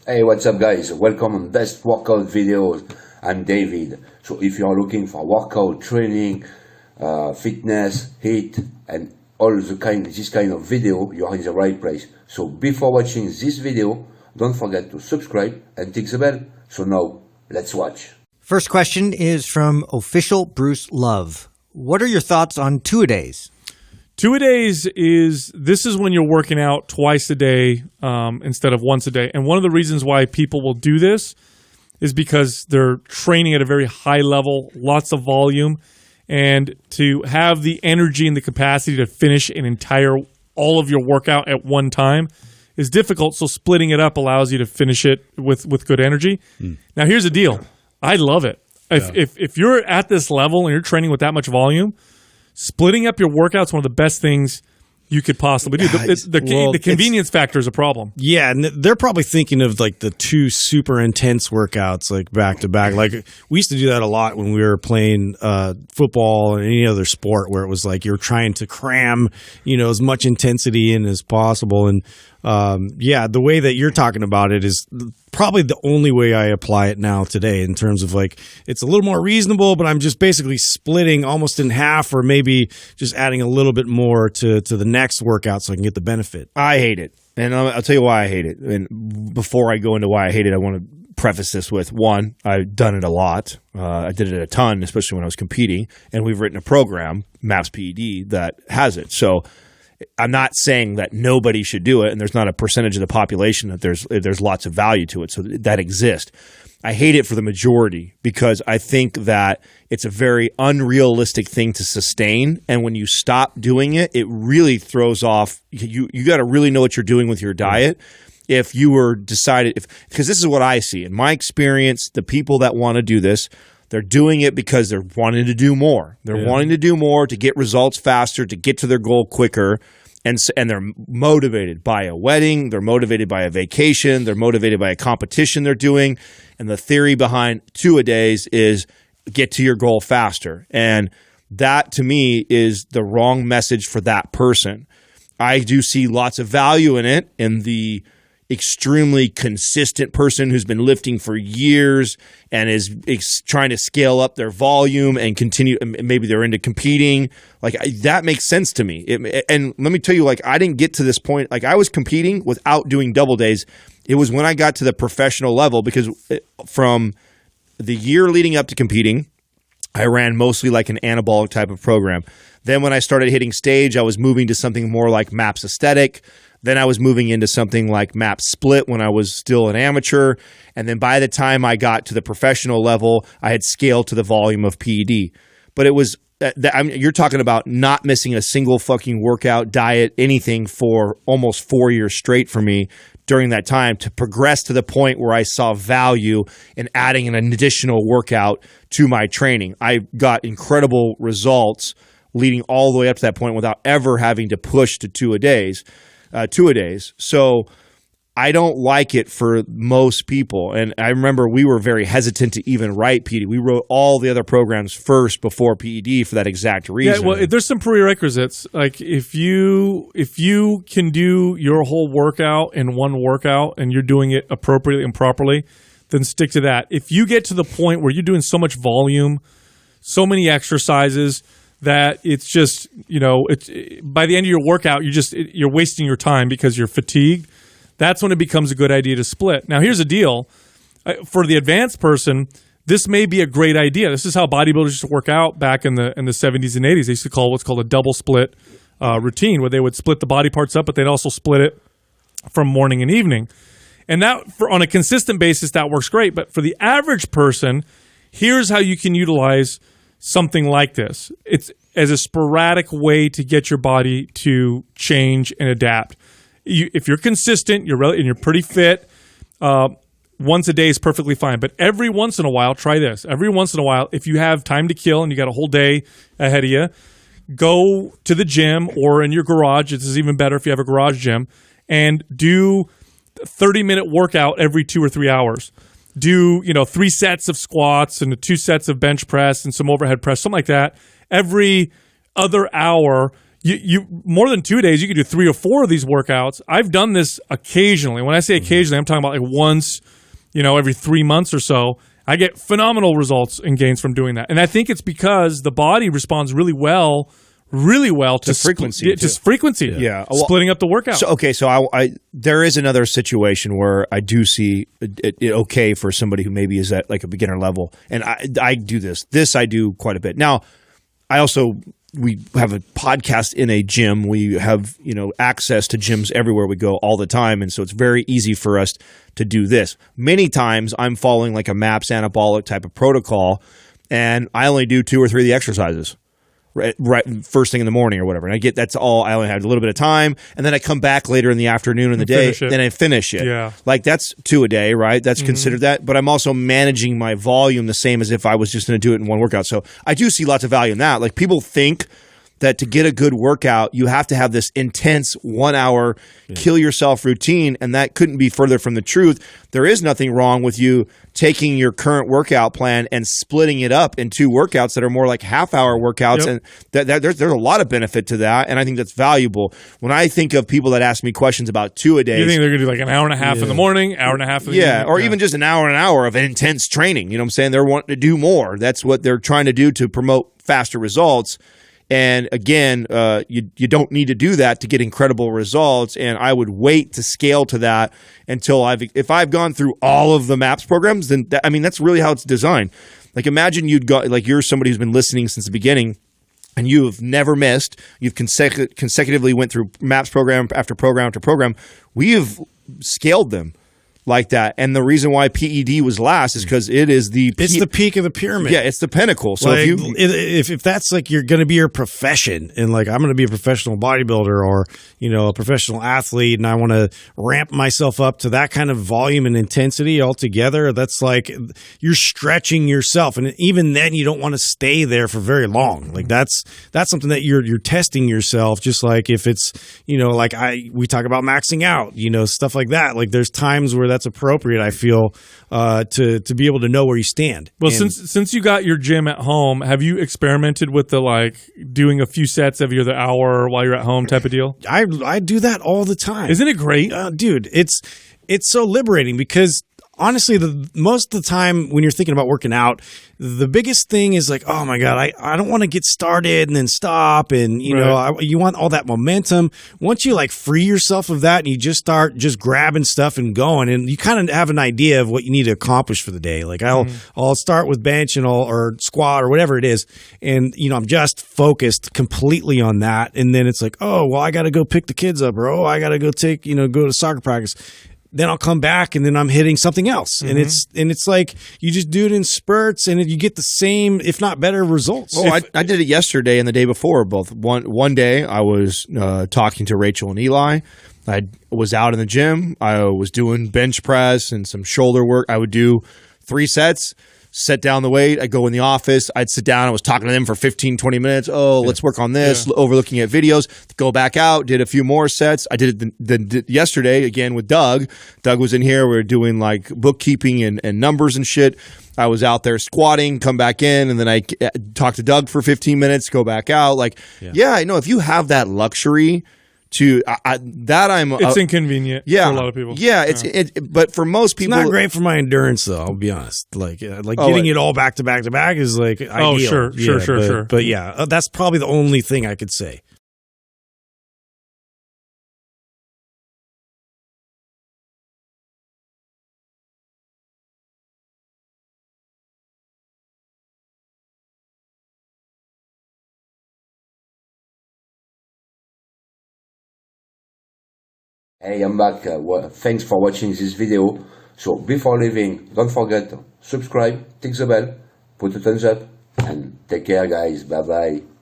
Hey, what's up guys? Welcome on Best Workout Videos. I'm David. So if you are looking for workout training, fitness, heat, and all this kind of video, you are in the right place. So before watching this video, don't forget to subscribe and tick the bell. So now, let's watch. First question is from Official Bruce Love. What are your thoughts on two-a-days? Two-a-days is when you're working out twice a day instead of once a day. And one of the reasons why people will do this is because they're training at a very high level, lots of volume, and to have the energy and the capacity to finish all of your workout at one time is difficult. So splitting it up allows you to finish it with good energy. Now, here's the deal. I love it. If you're at this level and you're training with that much volume, splitting up your workouts is one of the best things you could possibly do. The convenience factor is a problem. Yeah, and they're probably thinking of like the two super intense workouts like back to back. Like we used to do that a lot when we were playing football and any other sport where it was like you're trying to cram, as much intensity in as possible. And the way that you're talking about it is probably the only way I apply it now today in terms of like it's a little more reasonable, but I'm just basically splitting almost in half or maybe just adding a little bit more to the next workout so I can get the benefit. I hate it. And I'll tell you why I hate it. And before I go into why I hate it, I want to preface this with, one, I've done it a lot. I did it a ton, especially when I was competing. And we've written a program, MAPS PED, that has it. So I'm not saying that nobody should do it, and there's not a percentage of the population that there's lots of value to it. So that exists. I hate it for the majority because I think that it's a very unrealistic thing to sustain. And when you stop doing it, it really throws off. You got to really know what you're doing with your diet. If you were because this is what I see in my experience, the people that want to do this, they're doing it because they're wanting to do more. They're wanting to do more to get results faster, to get to their goal quicker. And they're motivated by a wedding. They're motivated by a vacation. They're motivated by a competition they're doing. And the theory behind two-a-days is get to your goal faster. And that, to me, is the wrong message for that person. I do see lots of value in it, in the extremely consistent person who's been lifting for years and is trying to scale up their volume and continue. Maybe they're into competing. Like that makes sense to me. And let me tell you, like I didn't get to this point. Like I was competing without doing double days. It was when I got to the professional level because from the year leading up to competing, I ran mostly like an anabolic type of program. Then when I started hitting stage, I was moving to something more like MAPS Aesthetic. Then I was moving into something like MAPS Split when I was still an amateur. And then by the time I got to the professional level, I had scaled to the volume of PED. But it was, you're talking about not missing a single fucking workout, diet, anything for almost 4 years straight for me during that time to progress to the point where I saw value in adding an additional workout to my training. I got incredible results leading all the way up to that point without ever having to push to two-a-days. So I don't like it for most people. And I remember we were very hesitant to even write PED. We wrote all the other programs first before PED for that exact reason. Yeah, well, there's some prerequisites. Like if you can do your whole workout in one workout and you're doing it appropriately and properly, then stick to that. If you get to the point where you're doing so much volume, so many exercises, that it's just, by the end of your workout, you're wasting your time because you're fatigued. That's when it becomes a good idea to split. Now, here's the deal. For the advanced person, this may be a great idea. This is how bodybuilders used to work out back in the 70s and 80s. They used to call what's called a double split routine, where they would split the body parts up, but they'd also split it from morning and evening. And that, on a consistent basis, that works great. But for the average person, here's how you can utilize something like this. It's as a sporadic way to get your body to change and adapt. If you're consistent, and you're pretty fit, once a day is perfectly fine. But every once in a while, try this. Every once in a while, if you have time to kill and you got a whole day ahead of you, go to the gym or in your garage. This is even better if you have a garage gym, and do a 30-minute workout every 2 or 3 hours. Do 3 sets of squats and 2 sets of bench press and some overhead press, something like that. Every other hour, you more than 2 days, you could do 3 or 4 of these workouts. I've done this occasionally. When I say occasionally, I'm talking about like once, every 3 months or so. I get phenomenal results and gains from doing that. And I think it's because the body responds really well to frequency. Just frequency. Yeah. Well, splitting up the workout. So I there is another situation where I do see it okay for somebody who maybe is at like a beginner level, and I do this. This I do quite a bit. Now, we have a podcast in a gym. We have access to gyms everywhere we go all the time, and so it's very easy for us to do this. Many times I'm following like a MAPS anabolic type of protocol, and I only do 2 or 3 of the exercises. Right, first thing in the morning or whatever. And that's all. I only have a little bit of time, and then I come back later in the afternoon in the day, then I finish it. Yeah. Like that's 2 a day, right? That's considered that. But I'm also managing my volume the same as if I was just going to do it in one workout. So I do see lots of value in that. Like people think that to get a good workout, you have to have this intense 1 hour kill yourself routine, and that couldn't be further from the truth. There is nothing wrong with you taking your current workout plan and splitting it up in 2 workouts that are more like half-hour workouts, and there's a lot of benefit to that, and I think that's valuable. When I think of people that ask me questions about 2 a day, you think they're going to do like an hour and a half in the morning, hour and a half in the evening? Or even just an hour of intense training. You know what I'm saying? They're wanting to do more. That's what they're trying to do to promote faster results. And again, you don't need to do that to get incredible results. And I would wait to scale to that until if I've gone through all of the MAPS programs, then that's really how it's designed. Like imagine you're somebody who's been listening since the beginning, and you have never missed. You've consecutively went through MAPS program after program after program. We have scaled them like that. And the reason why PED was last is because it's the peak of the pyramid. Yeah, it's the pinnacle. So like, if that's like you're going to be your profession, and like I'm going to be a professional bodybuilder or a professional athlete, and I want to ramp myself up to that kind of volume and intensity altogether, that's like you're stretching yourself, and even then you don't want to stay there for very long. Like that's something that you're testing yourself. Just like if it's like we talk about maxing out, stuff like that. Like there's times where that's appropriate, I feel, to be able to know where you stand. Well, since you got your gym at home, have you experimented with the doing a few sets every other hour while you're at home type of deal? I do that all the time. Isn't it great? Dude, it's so liberating because honestly, most of the time when you're thinking about working out, the biggest thing is like, oh my God, I don't want to get started and then stop. And, you want all that momentum. Once you free yourself of that and you just start just grabbing stuff and going, and you kind of have an idea of what you need to accomplish for the day. Like I'll start with bench or squat or whatever it is. And, I'm just focused completely on that. And then it's like, oh, well, I got to go pick the kids up, or, oh, I got to go go to soccer practice. Then I'll come back and then I'm hitting something else. And it's like you just do it in spurts and you get the same, if not better, results. Well, I did it yesterday and the day before. Both one day I was talking to Rachel and Eli. I was out in the gym. I was doing bench press and some shoulder work. I would do 3 sets. Set down the weight. I'd go in the office. I'd sit down. I was talking to them for 15, 20 minutes. Oh, let's work on this. Overlooking at videos. Go back out. Did a few more sets. I did it yesterday again with Doug. Doug was in here. We were doing bookkeeping and numbers and shit. I was out there squatting, come back in, and then I talked to Doug for 15 minutes, go back out. I know if you have that luxury it's inconvenient for a lot of people. Yeah, but for most people, it's not great for my endurance, though. I'll be honest. Getting it all back to back to back is ideal. Oh, sure. But yeah, that's probably the only thing I could say. Hey, I'm back. Thanks for watching this video. So before leaving, don't forget, subscribe, tick the bell, put a thumbs up, and take care, guys. Bye-bye.